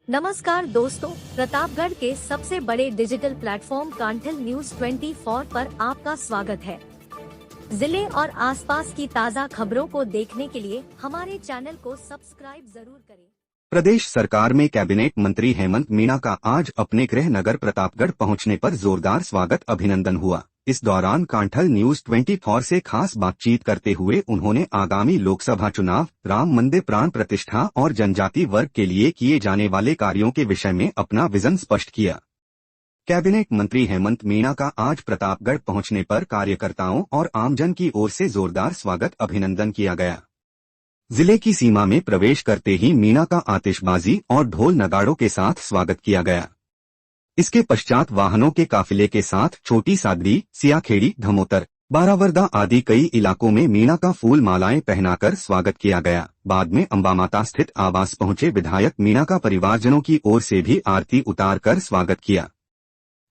नमस्कार दोस्तों, प्रतापगढ़ के सबसे बड़े डिजिटल प्लेटफॉर्म कांठल न्यूज 24 पर आपका स्वागत है। जिले और आसपास की ताज़ा खबरों को देखने के लिए हमारे चैनल को सब्सक्राइब जरूर करें। प्रदेश सरकार में कैबिनेट मंत्री हेमंत मीणा का आज अपने गृह नगर प्रतापगढ़ पहुंचने पर जोरदार स्वागत अभिनंदन हुआ। इस दौरान कांठल न्यूज 24 से खास बातचीत करते हुए उन्होंने आगामी लोकसभा चुनाव, राम मंदिर प्राण प्रतिष्ठा और जनजाति वर्ग के लिए किए जाने वाले कार्यों के विषय में अपना विजन स्पष्ट किया। कैबिनेट मंत्री हेमंत मीणा का आज प्रतापगढ़ पहुंचने पर कार्यकर्ताओं और आमजन की ओर से जोरदार स्वागत अभिनंदन किया गया। जिले की सीमा में प्रवेश करते ही मीणा का आतिशबाजी और ढोल नगाड़ों के साथ स्वागत किया गया। इसके पश्चात वाहनों के काफिले के साथ छोटी सादड़ी, सियाखेड़ी, धमोतर, बारावरदा आदि कई इलाकों में मीणा का फूल मालाएं पहनाकर स्वागत किया गया। बाद में अंबामाता स्थित आवास पहुंचे विधायक मीणा का परिवारजनों की ओर से भी आरती उतारकर स्वागत किया।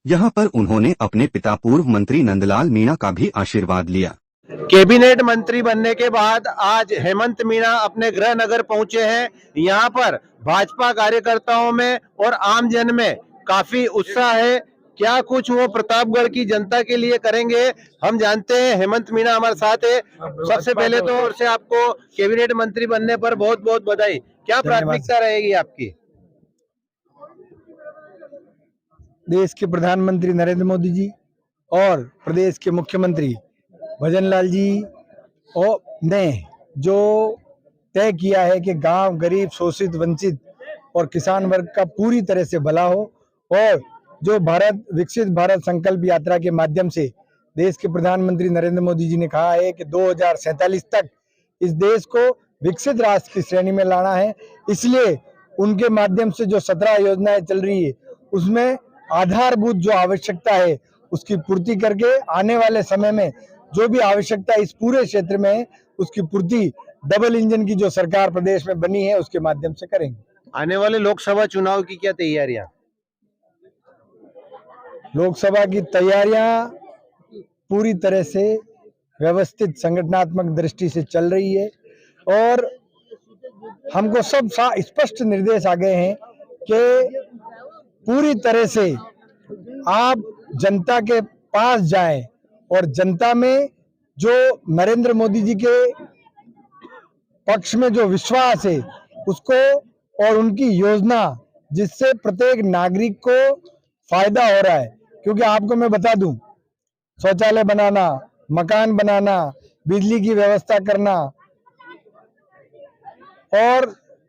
यहां पर उन्होंने अपने पिता पूर्व मंत्री नंदलाल मीणा का भी आशीर्वाद लिया। कैबिनेट मंत्री बनने के बाद आज हेमंत मीणा अपने गृह नगर पहुंचे हैं। यहां पर भाजपा कार्यकर्ताओं में और आम जन में काफी उत्साह है। क्या कुछ वो प्रतापगढ़ की जनता के लिए करेंगे, हम जानते हैं। हेमंत मीणा हमारे साथ है। सबसे पहले तो और से आपको कैबिनेट मंत्री बनने पर बहुत बहुत बधाई। क्या प्राथमिकता रहेगी आपकी? देश के प्रधानमंत्री नरेंद्र मोदी जी और प्रदेश के मुख्यमंत्री भजनलाल जी ने जो तय किया है कि गांव, गरीब, शोषित, वंचित और किसान वर्ग का पूरी तरह से भला हो, और जो विकसित भारत संकल्प यात्रा के माध्यम से देश के प्रधानमंत्री नरेंद्र मोदी जी ने कहा है कि 2047 तक इस देश को विकसित राष्ट्र की श्रेणी में लाना है। इसलिए उनके माध्यम से जो 17 योजनाएं चल रही है, उसमें आधारभूत जो आवश्यकता है उसकी पूर्ति करके आने वाले समय में जो भी आवश्यकता इस पूरे क्षेत्र में है उसकी पूर्ति डबल इंजन की जो सरकार प्रदेश में बनी है उसके माध्यम से करेंगे। आने वाले लोकसभा चुनाव की क्या तैयारियां? लोकसभा की तैयारियां पूरी तरह से व्यवस्थित संगठनात्मक दृष्टि से चल रही है और हमको सब स्पष्ट निर्देश आ गए हैं कि पूरी तरह से आप जनता के पास जाएं और जनता में जो नरेंद्र मोदी जी के पक्ष में जो विश्वास है उसको और उनकी योजना जिससे प्रत्येक नागरिक को फायदा हो रहा है। क्योंकि आपको मैं बता दूं, शौचालय बनाना, मकान बनाना, बिजली की व्यवस्था करना और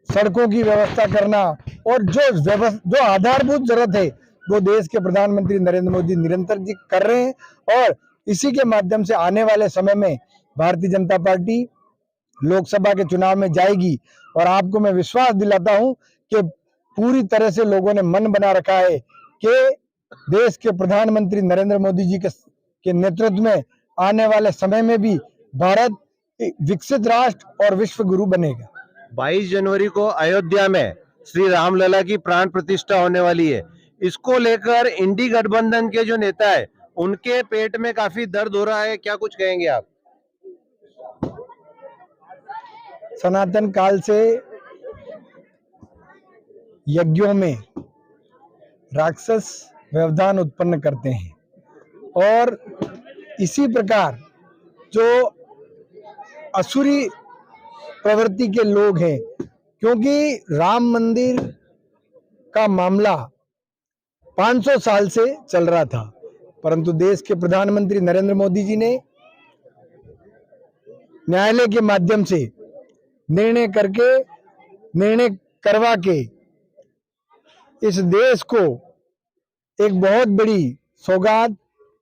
सड़कों की व्यवस्था करना और जो आधारभूत जरूरत है वो देश के प्रधानमंत्री नरेंद्र मोदी निरंतर जी कर रहे हैं। और इसी के माध्यम से आने वाले समय में भारतीय जनता पार्टी लोकसभा के चुनाव में जाएगी। और आपको मैं विश्वास दिलाता हूं कि पूरी तरह से लोगों ने मन बना रखा है कि देश के प्रधानमंत्री नरेंद्र मोदी जी के नेतृत्व में आने वाले समय में भी भारत विकसित राष्ट्र और विश्व गुरु बनेगा। 22 जनवरी को अयोध्या में श्री रामलला की प्राण प्रतिष्ठा होने वाली है। इसको लेकर इंडी गठबंधन के जो नेता है उनके पेट में काफी दर्द हो रहा है, क्या कुछ कहेंगे आप? सनातन काल से यज्ञों में राक्षस व्यवधान उत्पन्न करते हैं और इसी प्रकार जो असुरी प्रवृत्ति के लोग हैं, क्योंकि राम मंदिर का मामला 500 साल से चल रहा था, परंतु देश के प्रधानमंत्री नरेंद्र मोदी जी ने न्यायालय के माध्यम से निर्णय करवा के इस देश को एक बहुत बड़ी सौगात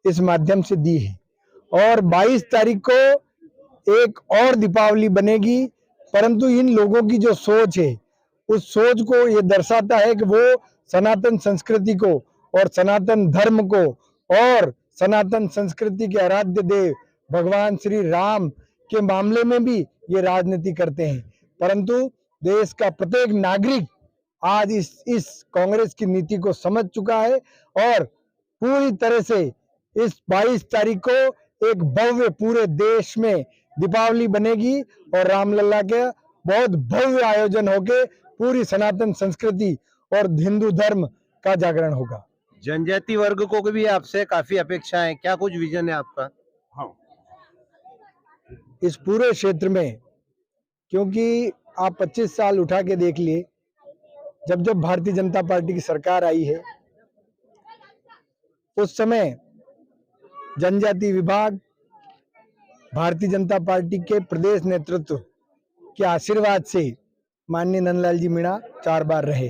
इस माध्यम से दी है। और 22 तारीख को एक और दीपावली बनेगी, परंतु इन लोगों की जो सोच है उस सोच को ये दर्शाता है कि वो सनातन संस्कृति को और सनातन धर्म को और सनातन संस्कृति के आराध्य देव भगवान श्री राम के मामले में भी ये राजनीति करते हैं। परंतु देश का प्रत्येक नागरिक आज इस कांग्रेस की नीति को समझ चुका है और पूरी तरह से इस 22 तारीख को एक भव्य पूरे देश में दीपावली बनेगी और रामलला के बहुत भव्य आयोजन होके पूरी सनातन संस्कृति और हिंदू धर्म का जागरण होगा। जनजाति वर्ग को भी आपसे काफी अपेक्षाएं, क्या कुछ विजन है आपका? इस पूरे क्षेत्र में, क्योंकि आप 25 साल उठा के देख लिए, जब जब भारतीय जनता पार्टी की सरकार आई है उस समय जनजाति विभाग भारतीय जनता पार्टी के प्रदेश नेतृत्व के आशीर्वाद से माननीय नंदलाल जी मीणा 4 बार रहे।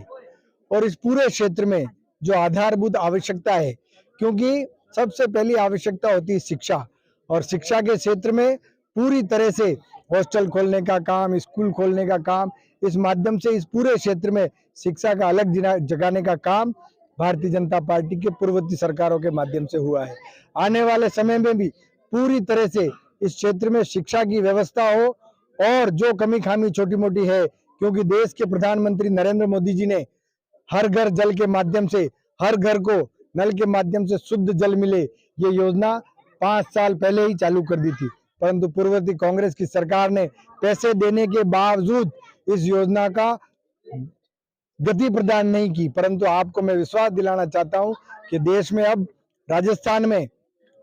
और इस पूरे क्षेत्र में जो आधारभूत आवश्यकता है, क्योंकि सबसे पहली आवश्यकता होती है शिक्षा, और शिक्षा के क्षेत्र में पूरी तरह से हॉस्टल खोलने का काम, स्कूल खोलने का काम, इस माध्यम से इस पूरे क्षेत्र में शिक्षा का अलग जगाने का काम भारतीय जनता पार्टी के पूर्ववर्ती सरकारों के माध्यम से हुआ है। आने वाले समय में भी पूरी तरह से इस क्षेत्र में शिक्षा की व्यवस्था हो, और जो कमी खामी छोटी मोटी है, क्योंकि देश के प्रधानमंत्री नरेंद्र मोदी जी ने हर घर जल के माध्यम से, हर घर को नल के माध्यम से शुद्ध जल मिले, ये योजना 5 साल पहले ही चालू कर दी थी, परंतु पूर्ववर्ती कांग्रेस की सरकार ने पैसे देने के बावजूद इस योजना का गति प्रदान नहीं की। परंतु आपको मैं विश्वास दिलाना चाहता हूं कि देश में अब राजस्थान में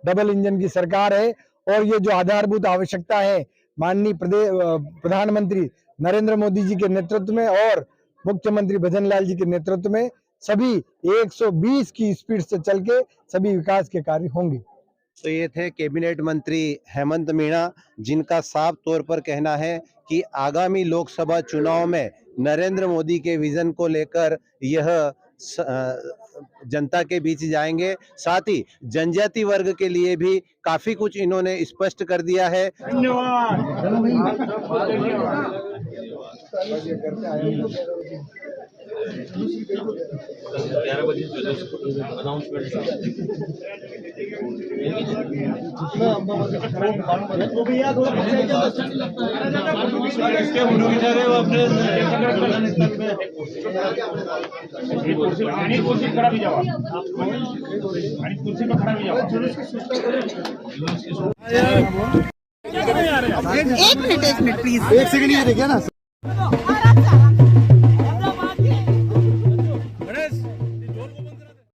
डबल इंजन की सरकार है, और ये जो आधारभूत आवश्यकता है माननीय प्रधानमंत्री नरेंद्र मोदी जी के नेतृत्व में और मुख्यमंत्री भजनलाल जी के नेतृत्व में सभी 120 की स्पीड से चल के सभी विकास के कार्य होंगे। तो ये थे कैबिनेट मंत्री हेमंत मीणा, जिनका साफ तौर पर कहना है कि आगामी लोकसभा चुनाव में नरेंद्र मोदी के विजन को लेकर यह जनता के बीच जाएंगे। साथ ही जनजाति वर्ग के लिए भी काफी कुछ इन्होंने स्पष्ट कर दिया है। एक मिनट प्लीज। एक सेकंड ये देखिए ना।